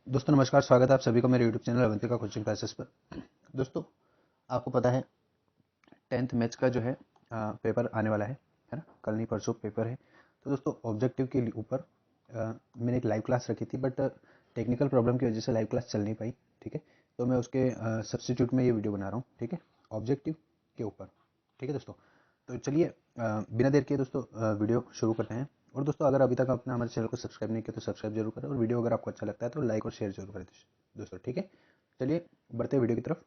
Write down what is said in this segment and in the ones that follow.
दोस्तों नमस्कार, स्वागत है आप सभी को मेरे YouTube channel Avantika coaching classes पर। दोस्तों आपको पता है 10th मैथ्स का जो है पेपर आने वाला है ना। कल नहीं परसों पेपर है। तो दोस्तों ऑब्जेक्टिव के ऊपर मैंने एक लाइव क्लास रखी थी, बट टेक्निकल प्रॉब्लम की वजह से लाइव क्लास चल नहीं पाई। ठीक है, तो मैं उसके सब्स्टिट्यूट में ये वीडियो बना रहा हूँ। ठीक है, ऑब्जेक्टिव के ऊपर। ठीक है दोस्तों, तो चलिए बिना देर किए दोस्तों वीडियो शुरू करते हैं। और दोस्तों अगर अभी तक आपने हमारे चैनल को सब्सक्राइब नहीं किया तो सब्सक्राइब जरूर करें, और वीडियो अगर आपको अच्छा लगता है तो लाइक और शेयर जरूर करें दोस्तों। ठीक है, चलिए बढ़ते हैं वीडियो की तरफ।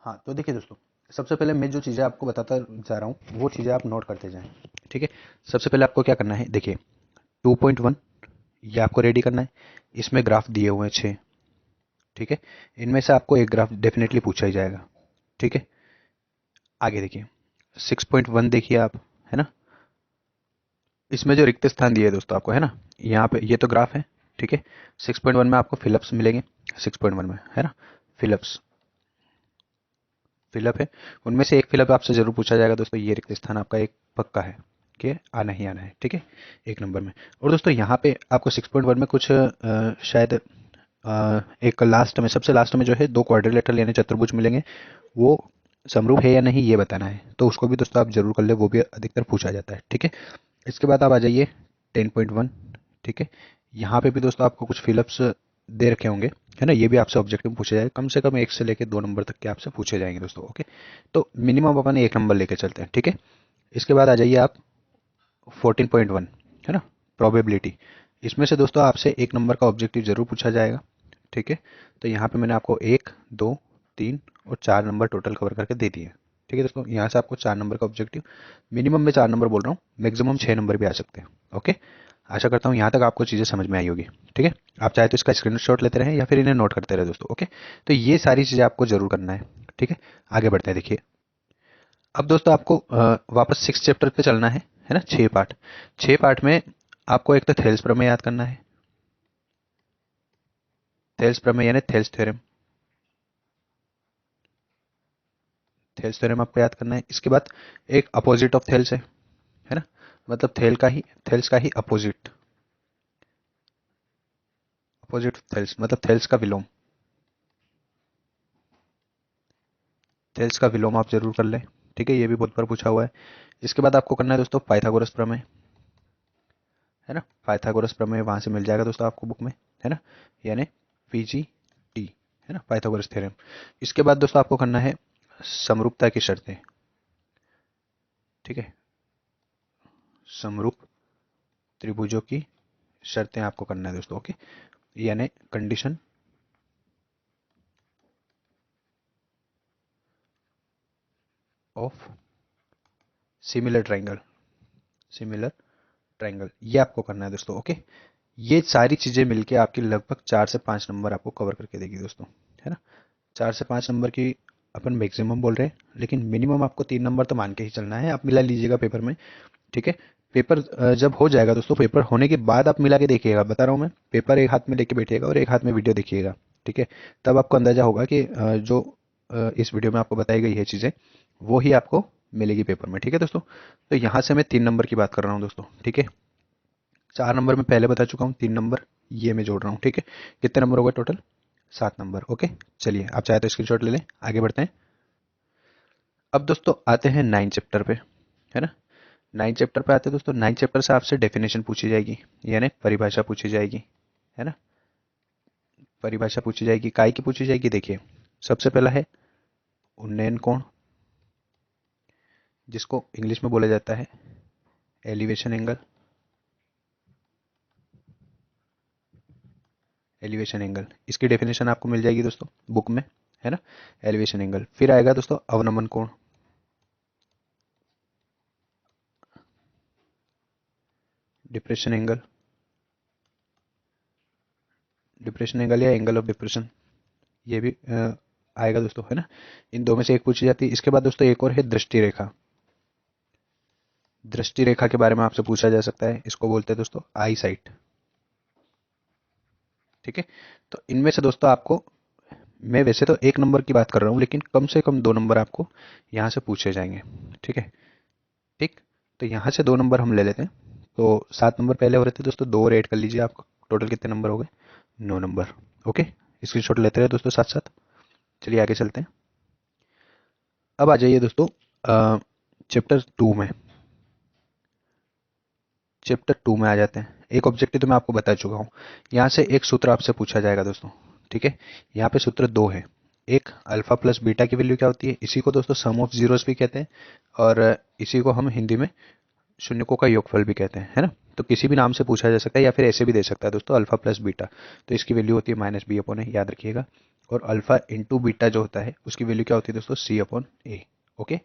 हाँ तो देखिए दोस्तों, सबसे पहले मैं जो चीज़ें आपको बताता जा रहा हूँ वो चीज़ें आप नोट करते जाएं। ठीक है, सबसे पहले आपको क्या करना है, देखिए 2.1 ये आपको रेडी करना है। इसमें ग्राफ दिए हुए हैं 6। ठीक है, इनमें से आपको एक ग्राफ डेफिनेटली पूछा ही जाएगा। ठीक है, आगे देखिए 6.1 देखिए आप, है ना। इसमें जो रिक्त स्थान दिए है दोस्तों आपको, है ना, यहाँ पे ये तो ग्राफ है। ठीक है, 6.1 में आपको फिलअप्स मिलेंगे। 6.1 में है ना, फिलअप्स फिलअप है। उनमें से एक फिलअप आपसे जरूर पूछा जाएगा दोस्तों। ये रिक्त स्थान आपका एक पक्का है कि आना ही आना है। ठीक है, एक नंबर में। और दोस्तों यहाँ पे आपको 6.1 में कुछ शायद एक लास्ट में, सबसे लास्ट में जो है दो क्वाड्रिलेटरल यानी चतुर्भुज मिलेंगे। वो समरूप है या नहीं ये बताना है, तो उसको भी दोस्तों आप जरूर कर ले, वो भी अधिकतर पूछा जाता है। ठीक है, इसके बाद आप आ जाइए 10.1। ठीक है, यहाँ पे भी दोस्तों आपको कुछ फिलअप्स दे रखे होंगे, है ना। ये भी आपसे ऑब्जेक्टिव में पूछे जाएंगे, कम से कम 1 से लेकर 2 नंबर तक के आपसे पूछे जाएंगे दोस्तों। ओके, तो मिनिमम अपन 1 नंबर लेके चलते हैं। ठीक है, इसके बाद आ जाइए आप 14.1, है ना, प्रोबेबिलिटी। इसमें से दोस्तों आपसे 1 नंबर का ऑब्जेक्टिव जरूर पूछा जाएगा। ठीक है, तो यहाँ पे मैंने आपको 1, 2, 3 और 4 नंबर टोटल कवर करके दे दिए। ठीक है दोस्तों, यहाँ से आपको 4 नंबर का ऑब्जेक्टिव, मिनिमम में 4 नंबर बोल रहा हूँ, मैक्सिमम 6 नंबर भी आ सकते हैं। ओके, आशा करता हूँ यहाँ तक आपको चीज़ें समझ में आई होगी। ठीक है, आप चाहे तो इसका स्क्रीनशॉट लेते रहें या फिर इन्हें नोट करते रहे दोस्तों। ओके, तो ये सारी चीज़ें आपको जरूर करना है। ठीक है, आगे बढ़ते हैं। देखिए अब दोस्तों आपको वापस 6 चैप्टर पे चलना है ना। 6 पार्ट, 6 पार्ट में आपको एक तो थेल्स प्रमेय याद करना है। थेल्स प्रमेय यानी थेल्स थ्योरम, थेल्स थ्योरम आपको याद करना है। इसके बाद एक अपोजिट ऑफ थेल्स है ना, मतलब थेल्स का ही अपोजिट, अपोजिट थेल्स मतलब थेल्स का विलोम। थेल्स का विलोम आप जरूर कर लें। ठीक है, ये भी बहुत बार पूछा हुआ है। इसके बाद आपको करना है दोस्तों पाइथागोरस प्रमेय, है ना। पाइथागोरस प्रमेय वहां से मिल जाएगा दोस्तों आपको बुक में, है ना, यानी PGT, है ना, पाइथागोरस थ्योरम। इसके बाद दोस्तों आपको करना है समरूपता की शर्तें। ठीक है, समरूप त्रिभुजों की शर्तें आपको करना है दोस्तों। ओके, यानी condition of similar triangle, similar triangle ये आपको करना है दोस्तों। ओके, ये सारी चीजें मिलके आपकी लगभग 4 से 5 नंबर आपको कवर करके देगी दोस्तों, है ना। 4 से 5 नंबर की अपन मैक्सिमम बोल रहे हैं, लेकिन मिनिमम आपको 3 नंबर तो मान के ही चलना है। आप मिला लीजिएगा पेपर में। ठीक है, पेपर जब हो जाएगा दोस्तों, पेपर होने के बाद आप मिला के देखिएगा। बता रहा हूँ मैं, पेपर एक हाथ में लेके बैठिएगा और एक हाथ में वीडियो देखिएगा। ठीक है, तब आपको अंदाजा होगा कि जो इस वीडियो में आपको बताई गई है चीज़ें, वो ही आपको मिलेगी पेपर में। ठीक है दोस्तों, तो यहाँ से मैं 3 नंबर की बात कर रहा हूँ दोस्तों। ठीक है, 4 नंबर में पहले बता चुका हूँ, 3 नंबर ये मैं जोड़ रहा हूँ। ठीक है, कितने नंबर हो गए टोटल, 7 नंबर। ओके, चलिए आप चाहे तो स्क्रीनशॉट ले लें, आगे बढ़ते हैं। अब दोस्तों आते हैं 9 चैप्टर पे, है ना। 9 चैप्टर पे आते हैं दोस्तों। 9 चैप्टर से आपसे डेफिनेशन पूछी जाएगी, यानी परिभाषा पूछी जाएगी, है ना। परिभाषा पूछी जाएगी, काय की पूछी जाएगी, देखिए सबसे पहला है उन्नयन कोण, जिसको इंग्लिश में बोला जाता है एलिवेशन एंगल। एलिवेशन एंगल, इसकी डेफिनेशन आपको मिल जाएगी दोस्तों बुक में, है ना। एलिवेशन एंगल, फिर आएगा दोस्तों अवनमन कोण, डिप्रेशन एंगल, डिप्रेशन एंगल या एंगल ऑफ डिप्रेशन, ये भी आएगा दोस्तों, है ना। इन दो में से एक पूछी जाती है। इसके बाद दोस्तों एक और है दृष्टि रेखा। दृष्टि रेखा के बारे में आपसे पूछा जा सकता है, इसको बोलते हैं दोस्तों आई साइट। ठीक है, तो इनमें से दोस्तों आपको, मैं वैसे तो 1 नंबर की बात कर रहा हूँ, लेकिन कम से कम 2 नंबर आपको यहाँ से पूछे जाएंगे। ठीक है, ठीक, तो यहाँ से 2 नंबर हम ले लेते हैं। तो 7 नंबर पहले हो रहे थे दोस्तों, 2 और ऐड कर लीजिए, आप टोटल कितने नंबर हो गए, 9 नंबर। ओके, स्क्रीनशॉट लेते रहे दोस्तों साथ साथ। चलिए आगे चलते हैं। अब आ जाइए दोस्तों चैप्टर 2 में। चैप्टर 2 में आ जाते हैं। एक ऑब्जेक्टिव तो मैं आपको बता चुका हूँ। यहाँ से एक सूत्र आपसे पूछा जाएगा दोस्तों, ठीक है। यहाँ पे सूत्र दो है। एक अल्फा प्लस बीटा की वैल्यू क्या होती है, इसी को दोस्तों सम ऑफ जीरोस भी कहते हैं, और इसी को हम हिंदी में शून्यकों का योगफल भी कहते हैं, है ना। तो किसी भी नाम से पूछा जा सकता है, या फिर ऐसे भी दे सकता है दोस्तों, अल्फा प्लस बीटा। तो इसकी वैल्यू होती है माइनस बी अपॉन ए, याद रखिएगा। और अल्फा इंटू बीटा जो होता है उसकी वैल्यू क्या होती है दोस्तों, सी अपॉन ए। ओके,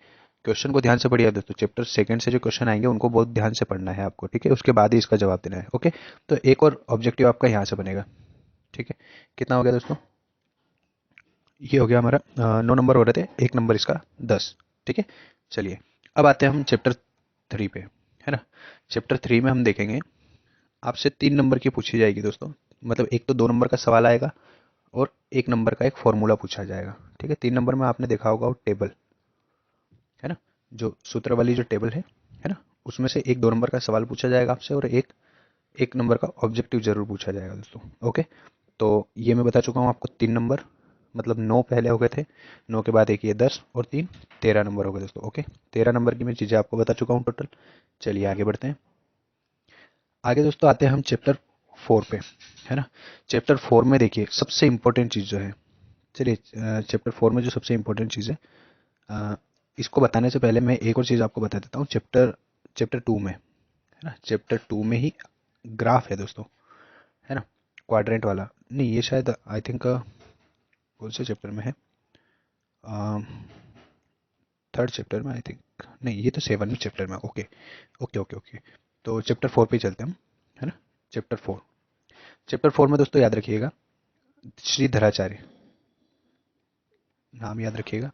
क्वेश्चन को ध्यान से पढ़िए दोस्तों। चैप्टर सेकंड से जो क्वेश्चन आएंगे उनको बहुत ध्यान से पढ़ना है आपको, ठीक है। उसके बाद ही इसका जवाब देना है। ओके, तो एक और ऑब्जेक्टिव आपका यहाँ से बनेगा, ठीक है। कितना हो गया दोस्तों, ये हो गया हमारा 9 नंबर हो रहे थे, एक नंबर इसका 10, ठीक है। चलिए अब आते हैं हम चैप्टर 3 पे, है ना। चैप्टर 3 में हम देखेंगे, आपसे 3 नंबर की पूछी जाएगी दोस्तों। मतलब एक तो 2 नंबर का सवाल आएगा और 1 नंबर का एक फॉर्मूला पूछा जाएगा, ठीक है। 3 नंबर में आपने देखा होगा वो टेबल, है ना, जो सूत्र वाली जो टेबल है ना, उसमें से एक 2 नंबर का सवाल पूछा जाएगा आपसे, और एक 1 नंबर का ऑब्जेक्टिव जरूर पूछा जाएगा दोस्तों। ओके, तो ये मैं बता चुका हूँ आपको 3 नंबर, मतलब 9 पहले हो गए थे, 9 के बाद एक ये 10 और 3 13 नंबर हो गए दोस्तों। ओके, 13 नंबर की मैं चीज़ें आपको बता चुका हूँ टोटल। चलिए आगे बढ़ते हैं। आगे दोस्तों आते हैं हम चैप्टर 4 पे, है ना। चैप्टर 4 में देखिए सबसे इंपॉर्टेंट चीज़ जो है, चलिए चैप्टर 4 में जो सबसे इंपॉर्टेंट चीज़ है, अ, इसको बताने से पहले मैं एक और चीज़ आपको बता देता हूँ। चैप्टर चैप्टर 2 में, है ना, चैप्टर 2 में ही ग्राफ है दोस्तों, है ना, क्वाड्रेंट वाला। नहीं, ये शायद आई थिंक कौन से चैप्टर में है, थर्ड चैप्टर में आई थिंक, नहीं ये तो 7वें चैप्टर में। ओके ओके ओके ओके, तो चैप्टर 4 पे चलते हैं हम, है ना। चैप्टर 4 में दोस्तों याद रखिएगा, श्रीधराचार्य, नाम याद रखिएगा।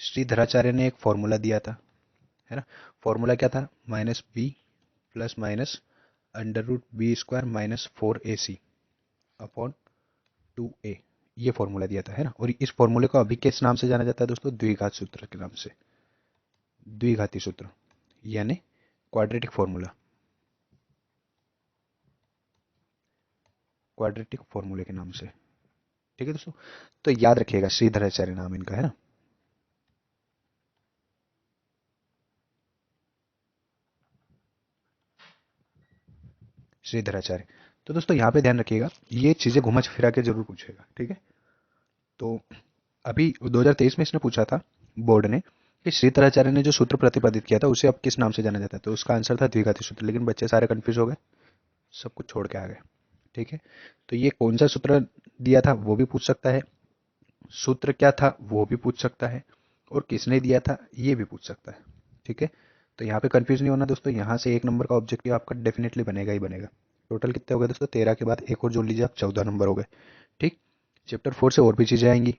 श्रीधराचार्य ने एक फॉर्मूला दिया था, है ना। फॉर्मूला क्या था, minus b plus minus under root b square minus 4ac upon 2a। ये फॉर्मूला दिया था, है ना। और इस फॉर्मूले को अभी किस नाम से जाना जाता है दोस्तों, द्विघात सूत्र के नाम से, द्विघाती सूत्र, यानी क्वाड्रेटिक फॉर्मूला, क्वाड्रेटिक फॉर्मूले के नाम से, ठीक है दोस्तों। तो याद रखिएगा, श्रीधराचार्य नाम इनका, है ना। श्रीधराचार्य। तो दोस्तों यहाँ पे ध्यान रखिएगा, ये चीजें घुमा फिरा के जरूर पूछेगा, ठीक है। तो अभी 2023 में इसने पूछा था बोर्ड ने कि श्रीधराचार्य ने जो सूत्र प्रतिपादित किया था उसे अब किस नाम से जाना जाता है, तो उसका आंसर था द्विघाती सूत्र। लेकिन बच्चे सारे कंफ्यूज हो गए, सब कुछ छोड़ के आ गए, ठीक है। तो ये कौन सा सूत्र दिया था वो भी पूछ सकता है, सूत्र क्या था वो भी पूछ सकता है, और किसने दिया था ये भी पूछ सकता है, ठीक है। तो यहाँ पे कंफ्यूज नहीं होना दोस्तों, यहाँ से 1 नंबर का ऑब्जेक्टिव आपका डेफिनेटली बनेगा ही बनेगा। टोटल कितने हो गए दोस्तों, 13 के बाद एक और जोड़ लीजिए आप, 14 नंबर हो गए, ठीक। चैप्टर 4 से और भी चीजें आएंगी,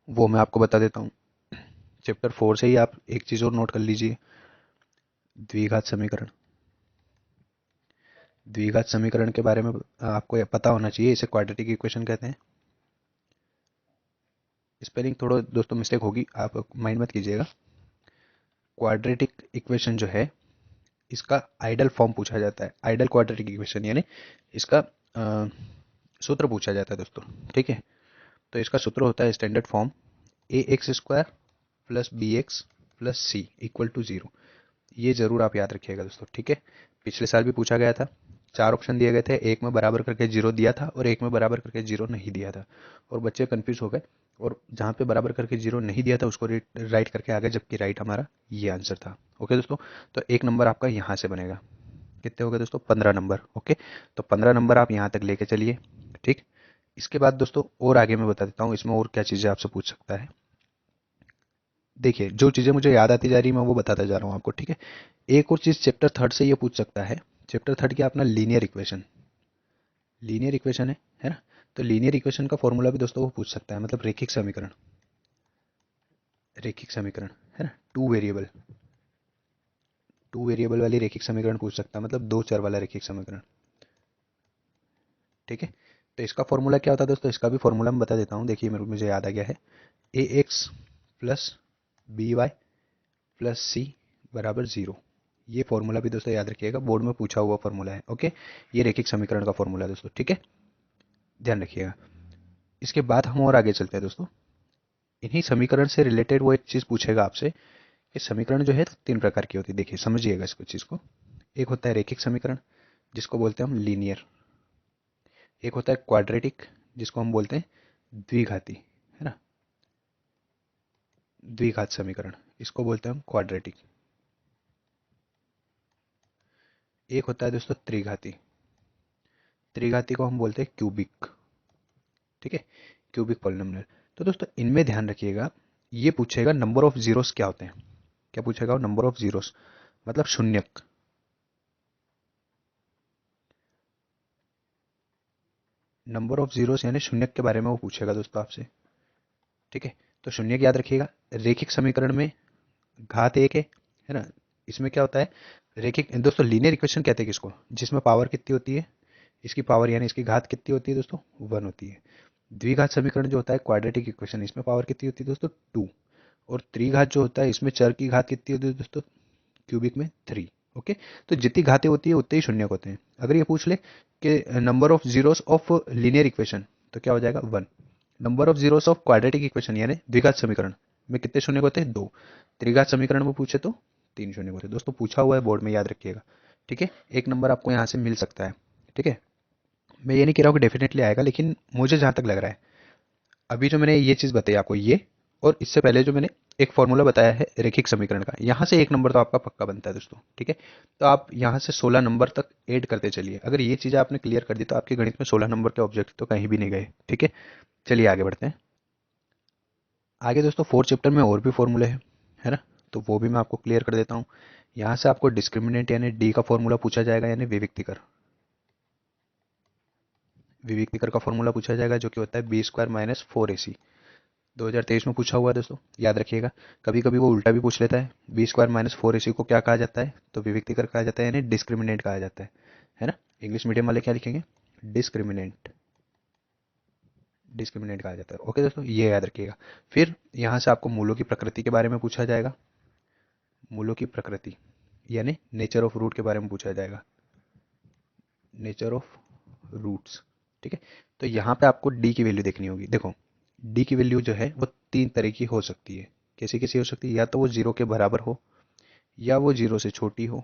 वो मैं आपको बता देता हूँ। चैप्टर 4 से ही आप एक चीज और नोट कर लीजिए, द्विघात समीकरण। द्विघात समीकरण के बारे में आपको ये पता होना चाहिए, इसे क्वाड्रेटिक इक्वेशन कहते हैं। स्पेलिंग थोड़ा दोस्तों मिस्टेक होगी, आप माइंड मत कीजिएगा। क्वाड्रेटिक इक्वेशन जो है, इसका आइडल फॉर्म पूछा जाता है, आइडल क्वाड्रेटिक इक्वेशन, यानी इसका सूत्र पूछा जाता है दोस्तों, ठीक है। तो इसका सूत्र होता है standard form, a x square plus b x plus c equal to 0। ये जरूर आप याद रखिएगा दोस्तों, ठीक है। पिछले साल भी पूछा गया था, 4 ऑप्शन दिए गए थे, एक में बराबर करके 0 दिया था और एक में बराबर करके 0 नहीं दिया था, और बच्चे कंफ्यूज हो गए, और जहाँ पे बराबर करके 0 नहीं दिया था उसको राइट करके आ गए, जबकि राइट हमारा ये आंसर था। ओके दोस्तों, तो 1 नंबर आपका यहाँ से बनेगा। कितने हो गए दोस्तों, 15 नंबर। ओके, तो 15 नंबर आप यहाँ तक लेके चलिए, ठीक। इसके बाद दोस्तों और आगे मैं बता देता हूँ इसमें और क्या चीज़ें आपसे पूछ सकता है। देखिए जो चीज़ें मुझे याद आती जा रही है मैं वो बताता जा रहा हूँ आपको, ठीक है। एक और चीज़ चैप्टर 3 से ये पूछ सकता है, चैप्टर 3 क्या, अपना लीनियर इक्वेशन, लीनियर इक्वेशन है ना। तो लीनियर इक्वेशन का फॉर्मूला भी दोस्तों वो पूछ सकता है, मतलब रेखिक समीकरण, रेखिक समीकरण, है ना। टू वेरिएबल वाली रेखिक समीकरण पूछ सकता है, मतलब 2 चर वाला रेखिक समीकरण, ठीक है। तो इसका फॉर्मूला क्या होता है दोस्तों, इसका भी फॉर्मूला मैं बता देता हूँ, देखिए मेरे मुझे याद आ गया है। A X plus B Y plus C बराबर 0। ये फॉर्मूला भी दोस्तों याद रखिएगा, बोर्ड में पूछा हुआ फॉर्मूला है। ओके, ये रेखिक समीकरण का फॉर्मूला है दोस्तों, ठीक है। ध्यान रखिएगा। इसके बाद हम और आगे चलते हैं दोस्तों। इन्हीं समीकरण से रिलेटेड वो एक चीज़ पूछेगा आपसे कि समीकरण जो है तीन प्रकार की होती है। देखिए समझिएगा इसको चीज़ को। एक होता है रेखिक समीकरण जिसको बोलते हैं हम लीनियर। एक होता है क्वाड्रेटिक जिसको हम बोलते हैं द्विघाती, है ना, द्विघात समीकरण, इसको बोलते हैं हम क्वाड्रेटिक। एक होता है दोस्तों त्रिघाती, त्रिघाती को हम बोलते हैं क्यूबिक। ठीक है, क्यूबिक पॉलिनोमियल। तो दोस्तों इनमें ध्यान रखिएगा, ये पूछेगा नंबर ऑफ जीरोस क्या होते हैं। क्या पूछेगा? नंबर ऑफ जीरोस मतलब शून्यक। नंबर ऑफ जीरोस यानी शून्यक के बारे में वो पूछेगा दोस्तों आपसे। ठीक है, तो शून्यक याद रखिएगा। रेखिक समीकरण में घात एक है ना। इसमें क्या होता है? रेखिक दोस्तों लीनियर इक्वेशन कहते हैं किसको? जिसमें पावर कितनी होती है? इसकी पावर यानी इसकी घात कितनी होती है दोस्तों? 1 होती है। द्विघात समीकरण जो होता है क्वाड्रेटिक इक्वेशन, इसमें पावर कितनी होती है दोस्तों? 2। और त्रिघात जो होता है इसमें चर की घात कितनी होती है दोस्तों? क्यूबिक में 3। ओके, तो जितनी घातें होती है उतने ही शून्यक होते हैं। अगर ये पूछ ले कि number of zeros of linear equation, तो क्या हो जाएगा? 1। Number of zeros of quadratic equation यानी द्विघात समीकरण में कितने शून्यक होते हैं? 2। त्रिघात समीकरण में पूछे तो 3 शून्यक होते हैं। दोस्तों पूछा हुआ है बोर्ड में, याद रखिएगा। ठीक है, एक नंबर आपको यहाँ से मिल सकता है। ठीक है, मैं ये नहीं कह रहा हूँ कि डेफिनेटली आएगा, लेकिन मुझे जहाँ तक लग रहा है, अभी जो मैंने ये चीज़ बताई आपको, ये और इससे पहले जो मैंने एक फॉर्मूला बताया है रेखिक समीकरण का, यहाँ से एक नंबर तो आपका पक्का बनता है दोस्तों। ठीक है, तो आप यहाँ से 16 नंबर तक ऐड करते चलिए। अगर ये चीज़ें आपने क्लियर कर दी तो आपके गणित में 16 नंबर के ऑब्जेक्ट तो कहीं भी नहीं गए। ठीक है, चलिए आगे बढ़ते हैं। आगे दोस्तों 4 चैप्टर में और भी फॉर्मूले हैं, है ना, तो वो भी मैं आपको क्लियर कर देता हूँ। यहाँ से आपको डिस्क्रिमिनेंट यानी डी का फॉर्मूला पूछा जाएगा, यानी विविक्तिकर। विविक्तिकर का फॉर्मूला पूछा जाएगा जो कि होता है b² - 4ac। 2023 में पूछा हुआ है दोस्तों, याद रखिएगा। कभी कभी वो उल्टा भी पूछ लेता है। b² - 4ac को क्या कहा जाता है? तो विविक्तिकर कहा जाता है, यानी डिस्क्रिमिनेंट कहा जाता है ना। इंग्लिश मीडियम वाले क्या लिखेंगे? डिस्क्रिमिनेंट, डिस्क्रिमिनेंट कहा जाता है। ओके दोस्तों, ये याद रखिएगा। फिर यहाँ से आपको मूलों की प्रकृति के बारे में पूछा जाएगा। मूलों की प्रकृति यानी नेचर ऑफ रूट के बारे में पूछा जाएगा। Nature of roots. ठीक है, तो यहाँ पे आपको डी की वैल्यू देखनी होगी। देखो डी की वैल्यू जो है वो तीन तरह की हो सकती है। कैसी कैसी हो सकती है? या तो वो जीरो के बराबर हो, या वो जीरो से छोटी हो,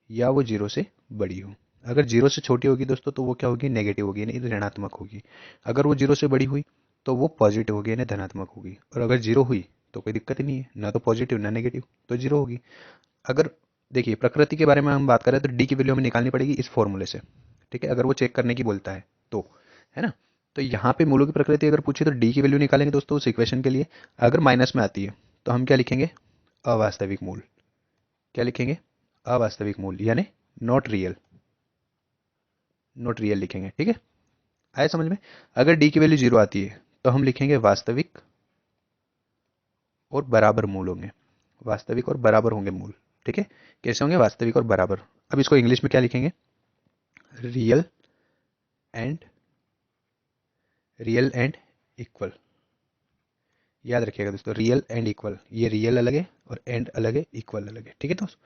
या वो जीरो से बड़ी हो। अगर जीरो से छोटी होगी दोस्तों तो वो क्या होगी? नेगेटिव होगी, यानी ऋणात्मक होगी। अगर वो जीरो से बड़ी हुई तो वो पॉजिटिव होगी, यानी धनात्मक होगी। और अगर जीरो हुई तो कोई दिक्कत ही नहीं है, ना तो पॉजिटिव ना नेगेटिव, तो जीरो होगी। अगर देखिए प्रकृति के बारे में हम बात करें तो डी की वैल्यू हमें निकालनी पड़ेगी इस फॉर्मूले से। ठीक है, अगर वो चेक करने की बोलता है तो, है ना। तो यहाँ पे मूलों की प्रकृति अगर पूछे तो डी की वैल्यू निकालेंगे दोस्तों उस इक्वेशन के लिए। अगर माइनस में आती है तो हम क्या लिखेंगे? अवास्तविक मूल। क्या लिखेंगे? अवास्तविक मूल, यानी नॉट रियल, नॉट रियल लिखेंगे। ठीक है, आया समझ में? अगर डी की वैल्यू जीरो आती है तो हम लिखेंगे वास्तविक और बराबर मूल होंगे। वास्तविक और बराबर होंगे मूल। ठीक है, कैसे होंगे? वास्तविक और बराबर। अब इसको इंग्लिश में क्या लिखेंगे? Real and, real and equal. याद रखिएगा दोस्तों, रियल एंड इक्वल। ये रियल अलग है और एंड अलग है, इक्वल अलग है। ठीक है दोस्तों,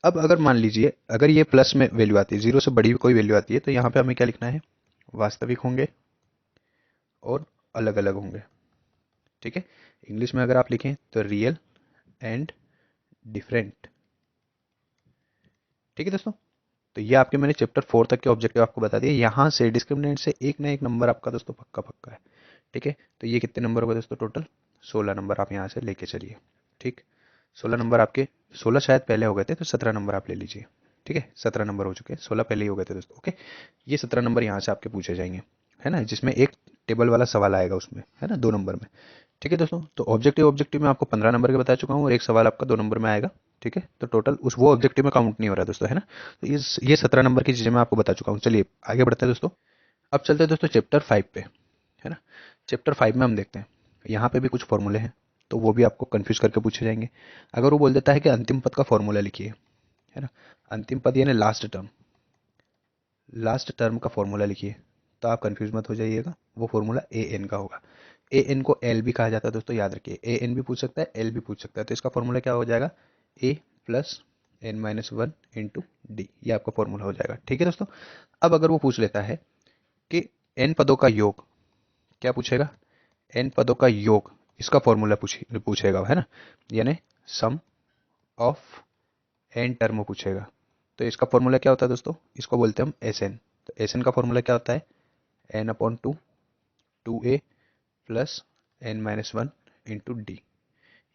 अब अगर मान लीजिए अगर ये प्लस में वैल्यू आती है, जीरो से बड़ी कोई वैल्यू आती है, तो यहाँ पे हमें क्या लिखना है? वास्तविक होंगे और अलग अलग होंगे। ठीक है, इंग्लिश में अगर आप लिखें तो रियल एंड डिफरेंट। ठीक है दोस्तों, तो ये आपके मैंने चैप्टर 4 तक के ऑब्जेक्टिव आपको बता दिए। यहाँ से डिस्क्रिमिनेंट से एक ना एक नंबर आपका दोस्तों पक्का पक्का है। ठीक है, तो ये कितने नंबर होगा दोस्तों? टोटल 16 नंबर आप यहाँ से लेके चलिए। ठीक, 16 नंबर आपके, 16 शायद पहले हो गए थे तो 17 नंबर आप ले लीजिए। ठीक है, 17 नंबर हो चुके हैं, 16 पहले ही हो गए थे दोस्तों। ओके, ये 17 नंबर यहाँ से आपके पूछे जाएंगे, है ना, जिसमें एक टेबल वाला सवाल आएगा उसमें, है ना, 2 नंबर में। ठीक है दोस्तों, तो ऑब्जेक्टिव ऑब्जेक्टिव में आपको 15 नंबर के बता चुका हूँ और एक सवाल आपका 2 नंबर में आएगा। ठीक है, तो टोटल उस वो ऑब्जेक्टिव में काउंट नहीं हो रहा है दोस्तों, है ना। तो ये 17 नंबर की चीज़ें मैं आपको बता चुका हूँ। चलिए आगे बढ़ते हैं दोस्तों। अब चलते हैं दोस्तों चैप्टर 5 पे, है ना। चैप्टर 5 में हम देखते हैं, यहाँ पे भी कुछ फॉर्मूले हैं, तो वो भी आपको कंफ्यूज करके पूछे जाएंगे। अगर वो बोल देता है कि अंतिम पद का फॉर्मूला लिखिए, है ना, अंतिम पद यानी लास्ट टर्म, लास्ट टर्म का फॉर्मूला लिखिए, तो आप कंफ्यूज मत हो जाइएगा। वो फॉर्मूला ए एन का होगा। ए एन को एल भी कहा जाता है दोस्तों, याद रखिए। ए एन भी पूछ सकता है, एल भी पूछ सकता है, तो इसका फॉर्मूला क्या हो जाएगा? ए प्लस n - 1 इंटू डी, ये आपका फॉर्मूला हो जाएगा। ठीक है दोस्तों, अब अगर वो पूछ लेता है कि n पदों का योग क्या पूछेगा, n पदों का योग, इसका फॉर्मूला पूछेगा है ना, यानी सम ऑफ n टर्म पूछेगा। तो इसका फॉर्मूला क्या होता है दोस्तों, इसको बोलते हैं हम एस एन। तो एस एन का फॉर्मूला क्या होता है, n upon two, two a plus n minus one into d.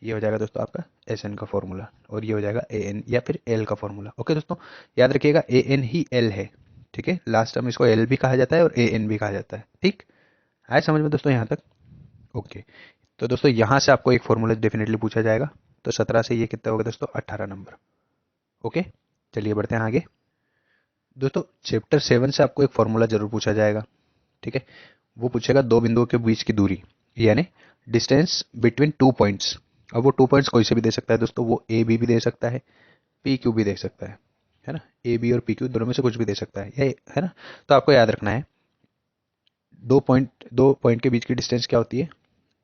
ये हो जाएगा दोस्तों आपका एस एन का फॉर्मूला, और ये हो जाएगा ए एन या फिर एल का फॉर्मूला। ओके दोस्तों, याद रखिएगा ए एन ही एल है, ठीक है, लास्ट टाइम इसको एल भी कहा जाता है और ए एन भी कहा जाता है। ठीक, आए समझ में दोस्तों यहाँ तक। ओके, तो दोस्तों यहाँ से आपको एक फॉर्मूला डेफिनेटली पूछा जाएगा। तो 17 से ये कितना होगा दोस्तों, 18 नंबर। ओके, चलिए बढ़ते हैं आगे। दोस्तों चैप्टर 7 से आपको एक फॉर्मूला जरूर पूछा जाएगा, ठीक है। वो पूछेगा दो बिंदुओं के बीच की दूरी, यानी डिस्टेंस बिटवीन टू पॉइंट्स। अब वो टू पॉइंट्स कोई से भी दे सकता है दोस्तों, वो ए बी भी दे सकता है, पी क्यू भी दे सकता है ना, ए बी और पी क्यू दोनों में से कुछ भी दे सकता है, ये है ना। तो आपको याद रखना है दो पॉइंट के बीच की डिस्टेंस क्या होती है,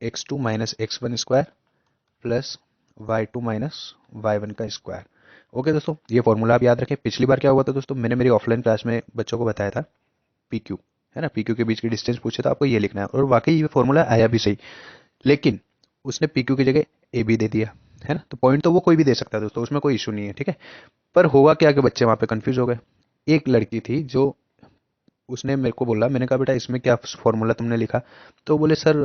x2 minus x one square plus y2 minus y one का स्क्वायर। ओके दोस्तों, ये फॉर्मूला आप याद रखें। पिछली बार क्या हुआ था दोस्तों, मैंने मेरी ऑफलाइन क्लास में बच्चों को बताया था पी क्यू, है ना, पी क्यू के बीच की डिस्टेंस पूछे तो आपको ये लिखना है, और वाकई ये फॉर्मूला आया भी सही, लेकिन उसने पी क्यू की जगह ए बी दे दिया, है ना। तो पॉइंट तो वो कोई भी दे सकता है दोस्तों, उसमें कोई इशू नहीं है, ठीक है। पर हुआ क्या कि बच्चे वहाँ पे कंफ्यूज हो गए। एक लड़की थी जो, उसने मेरे को बोला, मैंने कहा बेटा इसमें क्या फॉर्मूला तुमने लिखा, तो बोले सर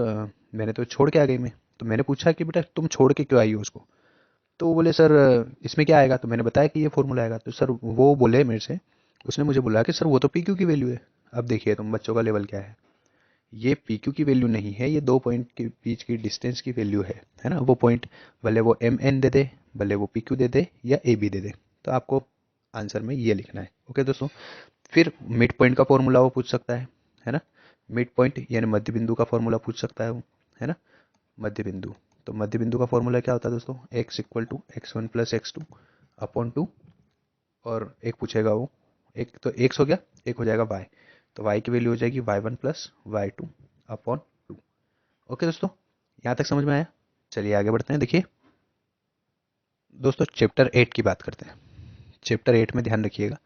मैंने तो छोड़ के आ गई मैं। तो मैंने पूछा कि बेटा तुम छोड़ के क्यों आई हो उसको, तो वो बोले सर इसमें क्या आएगा, तो मैंने बताया कि ये फॉर्मूला आएगा। तो सर वो बोले मेरे से, उसने मुझे बोला कि सर वो तो पी क्यू की वैल्यू है। अब देखिए तुम बच्चों का लेवल क्या है, ये पी क्यू की वैल्यू नहीं है, ये दो पॉइंट के बीच की डिस्टेंस की वैल्यू है ना। वो पॉइंट भले वो एम एन दे दे, भले वो पी क्यू दे दे या ए बी दे दे, तो आपको आंसर में ये लिखना है। ओके दोस्तों, फिर मिड पॉइंट का फॉर्मूला वो पूछ सकता है ना। मिड पॉइंट यानी मध्य बिंदु का फॉर्मूला पूछ सकता है वो, है ना, मध्य बिंदु। तो मध्य बिंदु का फॉर्मूला क्या होता है दोस्तों, x equal to x one plus x two upon two, और एक पूछेगा वो, एक तो x हो गया, एक हो जाएगा y, तो y की वैल्यू हो जाएगी y one plus y two upon two. Okay दोस्तों, यहाँ तक समझ में आया। चलिए आगे बढ़ते हैं। देखिए दोस्तों चैप्टर 8 की बात करते हैं। चैप्टर 8 में ध्यान रखिएगा,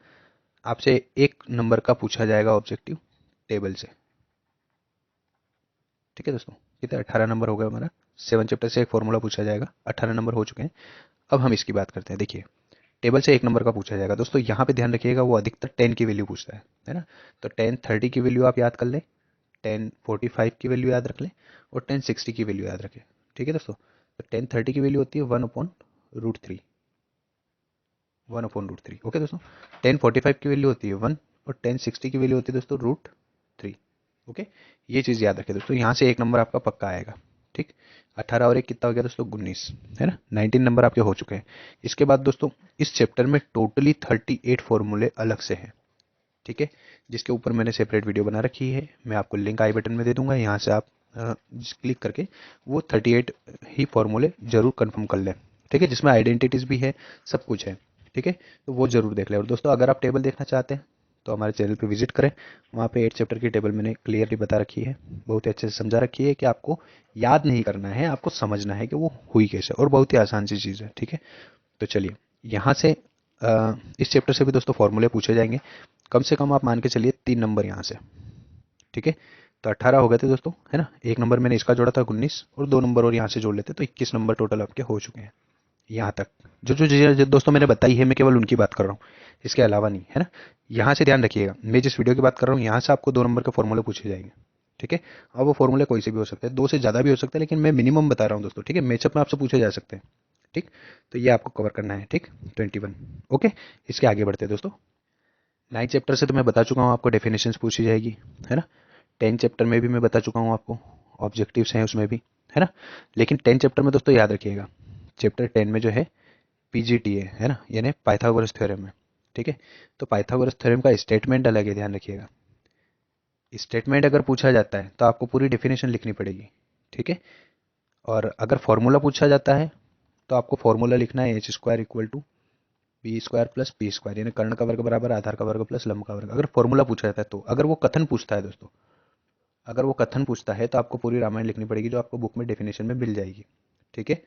आपसे एक नंबर का पूछा जाएगा ऑब्जेक्टिव टेबल से, ठीक है दोस्तों। कितने 18 नंबर हो गए हमारा, 7 चैप्टर से एक फॉर्मूला पूछा जाएगा, 18 नंबर हो चुके हैं। अब हम इसकी बात करते हैं। देखिए टेबल से एक नंबर का पूछा जाएगा दोस्तों, यहाँ पे ध्यान रखिएगा वो अधिकतर 10 की वैल्यू पूछता है ना। तो 10 30 की वैल्यू आप याद कर लें, 10 45 की वैल्यू याद रख लें, और 10 60 की वैल्यू याद रखें, ठीक है दोस्तों। तो 10 30 की वैल्यू होती है 1/√3, 1/√3। ओके दोस्तों, 10 45 की वैल्यू होती है 1, और 10 60 की वैल्यू होती है दोस्तों √3। ओके, ये चीज़ याद रखें दोस्तों, यहाँ से एक नंबर आपका पक्का आएगा। ठीक, 18 और एक कितना हो गया दोस्तों, 19, है ना, 19 नंबर आपके हो चुके हैं। इसके बाद दोस्तों इस चैप्टर में टोटली 38 फॉर्मूले अलग से हैं, ठीक है, जिसके ऊपर मैंने सेपरेट वीडियो बना रखी है। मैं आपको लिंक आई बटन में दे दूंगा, यहाँ से आप क्लिक करके वो 38 ही फॉर्मूले जरूर कंफर्म कर लें, ठीक है, जिसमें आइडेंटिटीज भी है, सब कुछ है, ठीक है। तो वो जरूर देख लें। और दोस्तों अगर आप टेबल देखना चाहते हैं तो हमारे चैनल पे विजिट करें, वहाँ पे 8 चैप्टर की टेबल मैंने क्लियरली बता रखी है, बहुत ही अच्छे से समझा रखी है कि आपको याद नहीं करना है, आपको समझना है कि वो हुई कैसे, और बहुत ही आसान सी चीज़ है, ठीक है। तो चलिए यहाँ से इस चैप्टर से भी दोस्तों फॉर्मूले पूछे जाएंगे, कम से कम आप मान के चलिए 3 नंबर यहाँ से, ठीक है। तो 18 हो गए थे दोस्तों, है ना, एक नंबर मैंने इसका जोड़ा था 19, और 2 नंबर और यहाँ से जोड़ लेते तो 21 नंबर टोटल आपके हो चुके हैं। यहाँ तक जो जो चीज़ें दोस्तों मैंने बताई है, मैं केवल उनकी बात कर रहा हूँ, इसके अलावा नहीं, है ना। यहाँ से ध्यान रखिएगा, मैं जिस वीडियो की बात कर रहा हूँ यहाँ से आपको 2 नंबर के फॉर्मूले पूछे जाएंगे, ठीक है। अब वो फॉर्मूले कोई से भी हो सकते हैं, 2 से ज़्यादा भी हो सकते हैं, लेकिन मैं मिनिमम बता रहा हूँ दोस्तों, ठीक है, मैचअप में आपसे पूछे जा सकते हैं, ठीक। तो ये आपको कवर करना है, ठीक, 21। ओके, इसके आगे बढ़ते हैं दोस्तों। 9 चैप्टर से तो मैं बता चुका हूँ आपको, डेफिनेशंस पूछी जाएगी, है ना। 10 चैप्टर में भी मैं बता चुका हूँ आपको, ऑब्जेक्टिव्स हैं उसमें भी, है ना। लेकिन 10 चैप्टर में दोस्तों याद रखिएगा, चैप्टर 10 में जो है पीजीटीए है ना, यानी पाइथागोरस थ्योरम है, ठीक है। तो पाइथागोरस थ्योरम का स्टेटमेंट अलग है, ध्यान रखिएगा। स्टेटमेंट अगर पूछा जाता है तो आपको पूरी डेफिनेशन लिखनी पड़ेगी, ठीक है। और अगर फॉर्मूला पूछा जाता है तो आपको फॉर्मूला लिखना है H square equal to B square plus P square, यानी कर्ण का वर्ग बराबर आधार का वर्ग प्लस लंब का वर्ग, अगर फॉर्मूला पूछा जाता है तो। अगर वो कथन पूछता है दोस्तों, अगर वो कथन पूछता है तो आपको पूरी रामायण लिखनी पड़ेगी, जो आपको बुक में डेफिनेशन में मिल जाएगी, ठीक है।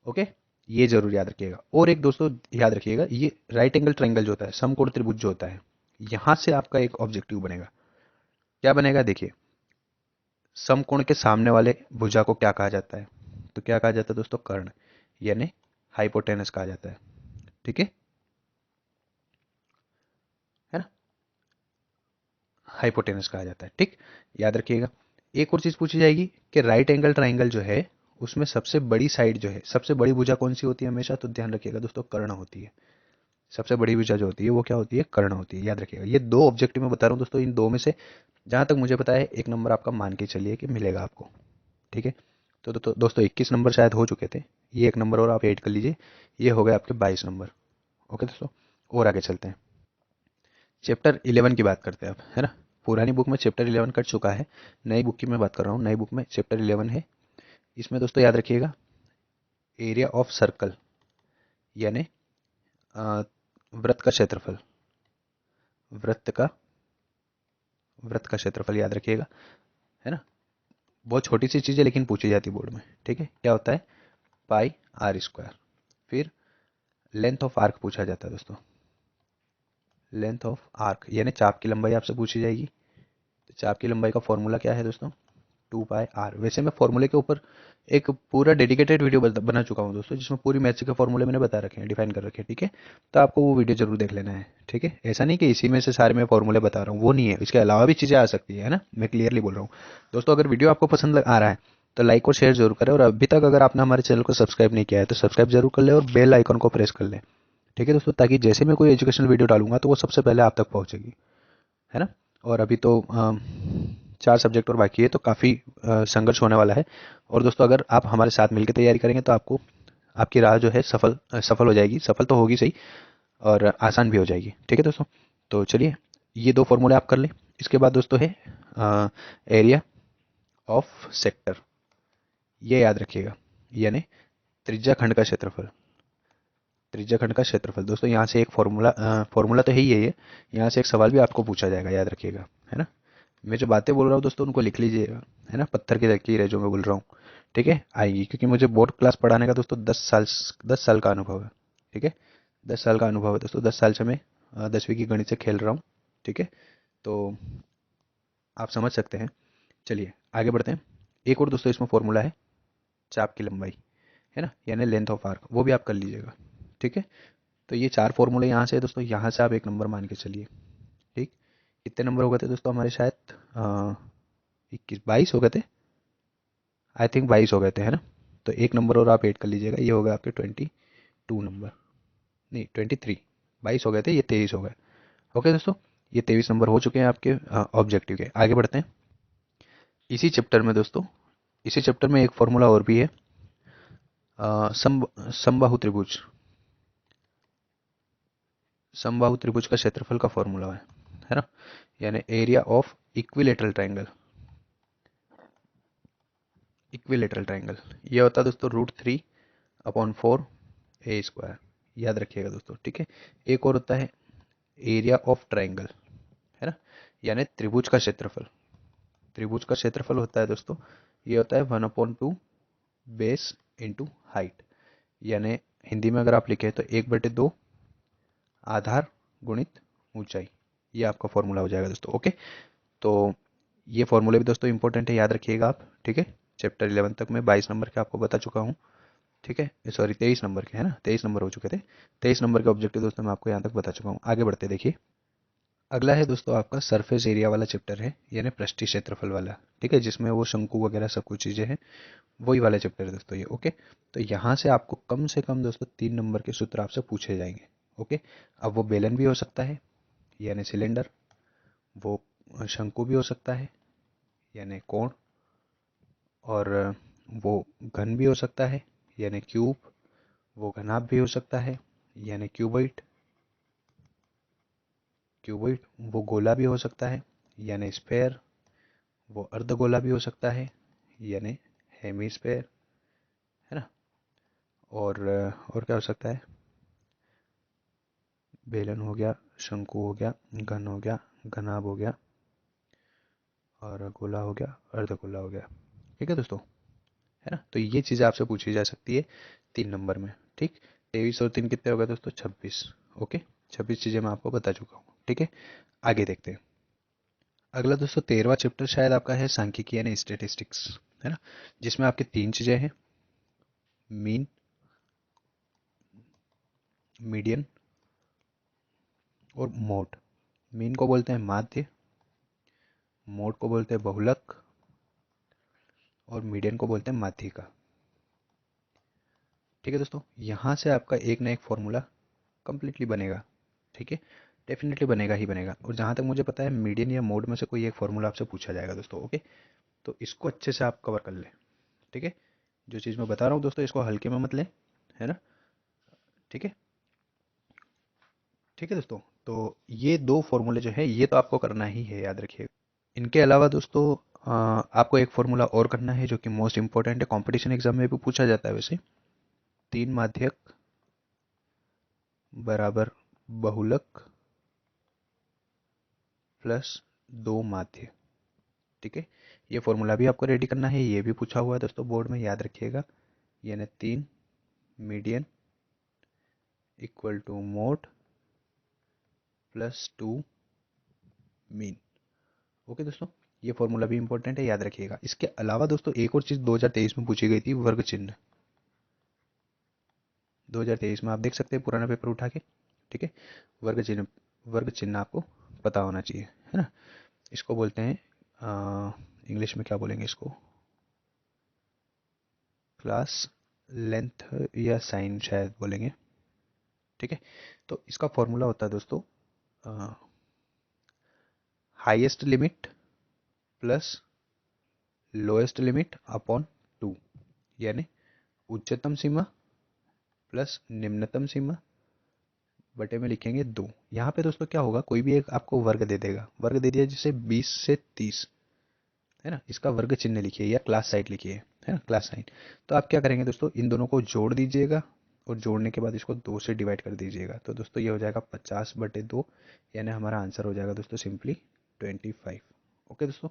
ओके, ये जरूर याद रखिएगा। और एक दोस्तों याद रखिएगा, ये राइट एंगल ट्रायंगल जो होता है, समकोण त्रिभुज जो होता है, यहाँ से आपका एक ऑब्जेक्टिव बनेगा, क्या बनेगा देखिए, समकोण के सामने वाले भुजा को क्या कहा जाता है? तो क्या कहा जाता है दोस्तों? कर्ण, यानी हाइपोटेनस कहा जाता है। ठीक है ना? हाइपोटेनस कहा जाता है। ठीक, याद रखिएगा। एक और चीज पूछी जाएगी कि राइट एंगल ट्राइंगल जो है उसमें सबसे बड़ी साइड जो है, सबसे बड़ी भुजा कौन सी होती है हमेशा? तो ध्यान रखिएगा दोस्तों, कर्ण होती है। सबसे बड़ी भुजा जो होती है वो क्या होती है? कर्ण होती है। याद रखिएगा, ये दो ऑब्जेक्टिव में बता रहा हूँ दोस्तों, इन दो में से जहां तक मुझे पता है एक नंबर आपका मान के चलिए कि मिलेगा आपको। ठीक है, तो दोस्तों 21 नंबर शायद हो चुके थे, ये एक नंबर और आप ऐड कर लीजिए, ये हो गए आपके 22 नंबर। ओके दोस्तों, और आगे चलते हैं। चैप्टर 11 की बात करते हैं अब, है ना? पुरानी बुक में चैप्टर 11 कट चुका है, नई बुक की मैं बात कर रहा हूँ। नई बुक में चैप्टर 11 है। इसमें दोस्तों याद रखिएगा, एरिया ऑफ सर्कल, यानी अ, वृत्त का क्षेत्रफल, वृत्त का वृत्त का क्षेत्रफल याद रखिएगा, है ना? बहुत छोटी सी चीज़ है लेकिन पूछी जाती है बोर्ड में। ठीक है, क्या होता है? पाई आर स्क्वायर। फिर लेंथ ऑफ आर्क पूछा जाता है दोस्तों, लेंथ ऑफ आर्क यानी चाप की लंबाई आपसे पूछी जाएगी। तो चाप की लंबाई का फॉर्मूला क्या है दोस्तों? 2 पाई आर। वैसे मैं फॉर्मूले के ऊपर एक पूरा डेडिकेटेड वीडियो बना चुका हूँ दोस्तों, जिसमें पूरी मैथ्स के फॉर्मूले मैंने बता रखे हैं, डिफाइन कर रखे हैं। ठीक है, तो आपको वो वीडियो जरूर देख लेना है। ठीक है, ऐसा नहीं कि इसी में से सारे मैं फॉर्मूले बता रहा हूँ, वो नहीं है, इसके अलावा भी चीज़ें आ सकती है ना, मैं क्लियरली बोल रहा हूँ। दोस्तों अगर वीडियो आपको पसंद आ रहा है तो लाइक और शेयर जरूर करें, और अभी तक अगर आपने हमारे चैनल को सब्सक्राइब नहीं किया है तो सब्सक्राइब जरूर कर ले और बेल आइकन को प्रेस कर ले। ठीक है दोस्तों, ताकि जैसे मैं कोई एजुकेशनल वीडियो डालूंगा तो वो सबसे पहले आप तक पहुंचेगी, है ना? और अभी तो 4 सब्जेक्ट और बाकी है, तो काफ़ी संघर्ष होने वाला है। और दोस्तों अगर आप हमारे साथ मिलकर तैयारी करेंगे तो आपको, आपकी राह जो है सफल हो जाएगी, सफल तो होगी सही, और आसान भी हो जाएगी। ठीक है दोस्तों, तो चलिए ये दो फॉर्मूले आप कर लें। इसके बाद दोस्तों है एरिया ऑफ सेक्टर, ये याद रखिएगा, यानी त्रिज्या खंड का क्षेत्रफल। त्रिज्या खंड का क्षेत्रफल दोस्तों, यहाँ से एक फॉर्मूला तो है ही है ये, यहाँ से एक सवाल भी आपको पूछा जाएगा, याद रखिएगा, है ना? मैं जो बातें बोल रहा हूँ दोस्तों उनको लिख लीजिएगा, है ना? पत्थर की लकीर है जो मैं बोल रहा हूँ। ठीक है, आएगी, क्योंकि मुझे बोर्ड क्लास पढ़ाने का दोस्तों 10 साल का अनुभव है। ठीक है, 10 साल का अनुभव है दोस्तों, 10 साल से मैं 10वीं की गणित से खेल रहा हूँ। ठीक है, तो आप समझ सकते हैं। चलिए आगे बढ़ते हैं। एक और दोस्तों इसमें फॉर्मूला है चाप की लंबाई, है ना, यानी लेंथ ऑफ आर्क, वो भी आप कर लीजिएगा। ठीक है, तो ये 4 फॉर्मूले यहाँ से है दोस्तों, यहाँ से आप एक नंबर मान के चलिए। ठीक, कितने नंबर हो गए थे दोस्तों हमारे? शायद 22 हो गए थे, आई थिंक 22 हो गए थे, है ना? तो एक नंबर और आप ऐड कर लीजिएगा, ये हो गए आपके 22 नंबर, नहीं 23। 22 हो गए थे, ये 23 हो गए। ओके दोस्तों, ये 23 नंबर हो चुके हैं आपके ऑब्जेक्टिव के। आगे बढ़ते हैं। इसी चैप्टर में दोस्तों, इसी चैप्टर में एक फॉर्मूला और भी है, समबाहु त्रिभुज, समबाहु त्रिभुज का क्षेत्रफल का फॉर्मूला है ना, यानी area of equilateral triangle. Equilateral triangle ये होता है दोस्तों √3/4 ए स्क्वायर, याद रखिएगा दोस्तों। ठीक है, एक और होता है एरिया ऑफ ट्राइंगल, है ना, यानी त्रिभुज का क्षेत्रफल। त्रिभुज का क्षेत्रफल होता है दोस्तों, ये होता है 1/2 बेस इंटू हाइट, यानी हिंदी में अगर आप लिखें तो 1/2 आधार गुणित ऊंचाई, ये आपका फॉर्मूला हो जाएगा दोस्तों। ओके, तो ये फॉर्मूले भी दोस्तों इंपॉर्टेंट है, याद रखिएगा आप। ठीक है, चैप्टर 11 तक मैं 22 नंबर के आपको बता चुका हूँ। ठीक है, सॉरी 23 नंबर के, है ना, 23 नंबर हो चुके थे। 23 नंबर के ऑब्जेक्टिव दोस्तों मैं आपको यहाँ तक बता चुका हूँ। आगे बढ़ते देखिए, अगला है दोस्तों आपका सरफेस एरिया वाला चैप्टर है, यानी पृष्ठीय क्षेत्रफल वाला। ठीक है, जिसमें वो शंकु वगैरह सब कुछ चीज़ें हैं, वही वाला चैप्टर है दोस्तों ये। ओके, तो यहाँ से आपको कम से कम दोस्तों 3 नंबर के सूत्र आपसे पूछे जाएंगे। ओके, अब वो बेलन भी हो सकता है, यानी सिलेंडर, वो शंकु भी हो सकता है, यानी कोण, और वो घन भी हो सकता है, यानी क्यूब, वो घनाभ भी हो सकता है, यानी क्यूबॉइड, क्यूबॉइड, वो गोला भी हो सकता है, यानी स्फेयर, वो अर्धगोला भी हो सकता है, यानी हेमीस्फेयर, है ना? और क्या हो सकता है? बेलन हो गया, शंकु हो गया, घन हो गया, घनाभ हो गया, और गोला हो गया, अर्धगोला हो गया। ठीक है दोस्तों, है ना? तो ये चीज़ें आपसे पूछी जा सकती है 3 नंबर में। ठीक, 23 और 3 कितने हो गए दोस्तों? 26। ओके, 26 चीज़ें मैं आपको बता चुका हूँ। ठीक है, आगे देखते हैं। अगला दोस्तों 13वां चैप्टर शायद आपका है सांख्यिकी यानी स्टेटिस्टिक्स, है ना, जिसमें आपके 3 चीजें हैं, मीन, मीडियन और मोड। मीन को बोलते हैं माध्य, मोड को बोलते हैं बहुलक और मीडियन को बोलते हैं माध्यिका। ठीक है दोस्तों, यहाँ से आपका एक ना एक फॉर्मूला कंप्लीटली बनेगा। ठीक है, डेफिनेटली बनेगा ही बनेगा। और जहाँ तक मुझे पता है मीडियन या मोड में से कोई एक फॉर्मूला आपसे पूछा जाएगा दोस्तों। ओके, तो इसको अच्छे से आप कवर कर लें। ठीक है, जो चीज़ मैं बता रहा हूँ दोस्तों इसको हल्के में मत लें, है ना। ठीक है, ठीक है दोस्तों, तो ये 2 फॉर्मूले जो है ये तो आपको करना ही है, याद रखिएगा। इनके अलावा दोस्तों आपको एक फॉर्मूला और करना है जो कि मोस्ट इंपॉर्टेंट है, कंपटीशन एग्जाम में भी पूछा जाता है वैसे। 3 माध्यक बराबर बहुलक प्लस 2 माध्य। ठीक है, ये फॉर्मूला भी आपको रेडी करना है, ये भी पूछा हुआ है दोस्तों बोर्ड में, याद रखिएगा। यानी 3 median equal to mode plus 2 mean. Okay दोस्तों, ये फॉर्मूला भी इंपॉर्टेंट है, याद रखिएगा। इसके अलावा दोस्तों एक और चीज़ 2023 में पूछी गई थी, वर्ग चिन्ह। 2023 में आप देख सकते हैं पुराना पेपर उठा के। ठीक है, वर्ग चिन्ह, वर्ग चिन्ह आपको पता होना चाहिए, है ना। इसको बोलते हैं इंग्लिश में क्या बोलेंगे इसको, क्लास लेंथ या साइन शायद बोलेंगे। ठीक है, तो इसका फॉर्मूला होता है दोस्तों highest limit plus lowest limit upon 2, यानी उच्चतम सीमा प्लस निम्नतम सीमा बटे में लिखेंगे 2। यहाँ पे दोस्तों क्या होगा, कोई भी एक आपको वर्ग दे देगा, वर्ग दे दिया जैसे 20 से 30, है ना, इसका वर्ग चिन्ह लिखिए या क्लास साइन लिखिए, है ना, क्लास साइन। तो आप क्या करेंगे दोस्तों, इन दोनों को जोड़ दीजिएगा और जोड़ने के बाद इसको 2 से डिवाइड कर दीजिएगा। तो दोस्तों ये हो जाएगा 50/2, यानी हमारा आंसर हो जाएगा दोस्तों सिंपली 25। ओके दोस्तों,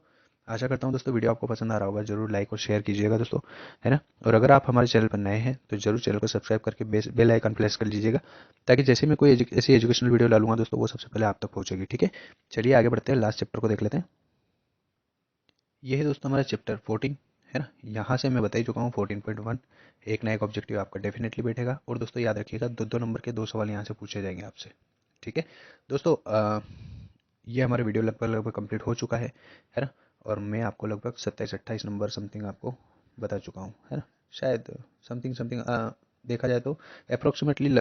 आशा करता हूँ दोस्तों वीडियो आपको पसंद आ रहा होगा, जरूर लाइक और शेयर कीजिएगा दोस्तों, है ना। और अगर आप हमारे चैनल पर नए हैं तो जरूर चैनल को सब्सक्राइब करके बेल आइकन प्रेस कर लीजिएगा, ताकि जैसे मैं कोई ऐसी एजुकेशनल वीडियो डालूंगा दोस्तों वो सबसे पहले आप तक पहुंचेगी। ठीक है, चलिए आगे बढ़ते हैं, लास्ट चैप्टर को देख लेते हैं। ये है दोस्तों हमारा चैप्टर 14, है ना। यहाँ से मैं बता ही चुका हूँ 14.1 एक ना एक ऑब्जेक्टिव आपका डेफिनेटली बैठेगा। और दोस्तों याद रखिएगा 2-2 नंबर के 2 सवाल यहाँ से पूछे जाएंगे आपसे। ठीक है दोस्तों, ये हमारा वीडियो लगभग लगभग कंप्लीट हो चुका है ना। और मैं आपको लगभग 27-28 नंबर समथिंग आपको बता चुका हूँ, है ना, शायद समथिंग समथिंग देखा जाए तो अप्रोक्सीमेटली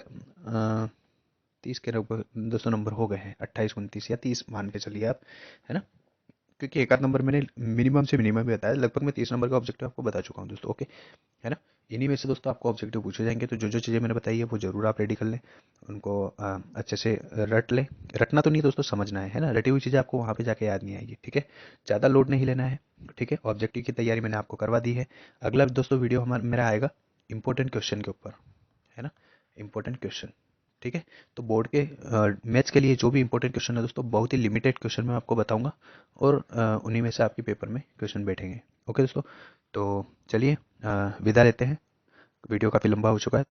30 के लगभग दोस्तों नंबर हो गए हैं, 28-29 या 30 मान के चलिए आप, है ना। क्योंकि एक आध नंबर मैंने मिनिमम से मिनिमम भी बताया, लगभग मैं 30 नंबर का ऑब्जेक्टिव आपको बता चुका हूँ दोस्तों। ओके, है ना। इन्हीं में से दोस्तों आपको ऑब्जेक्टिव पूछे जाएंगे, तो जो जो चीज़ें मैंने बताई है वो जरूर आप रेडी कर लें, उनको अच्छे से रट लें। रटना तो नहीं दोस्तों, समझना है ना, रटी हुई चीज़ें आपको वहाँ पे जाके याद नहीं आएगी। ठीक है, ज़्यादा लोड नहीं लेना है। ठीक है, ऑब्जेक्टिव की तैयारी मैंने आपको करवा दी है। अगला दोस्तों वीडियो हमारा मेरा आएगा इंपॉर्टेंट क्वेश्चन के ऊपर, है ना, इंपॉर्टेंट क्वेश्चन। ठीक है, तो बोर्ड के मैथ्स के लिए जो भी इंपॉर्टेंट क्वेश्चन है दोस्तों, बहुत ही लिमिटेड क्वेश्चन मैं आपको बताऊंगा, और उन्हीं में से आपके पेपर में क्वेश्चन बैठेंगे। ओके दोस्तों, तो चलिए विदा लेते हैं, वीडियो काफ़ी लंबा हो चुका है।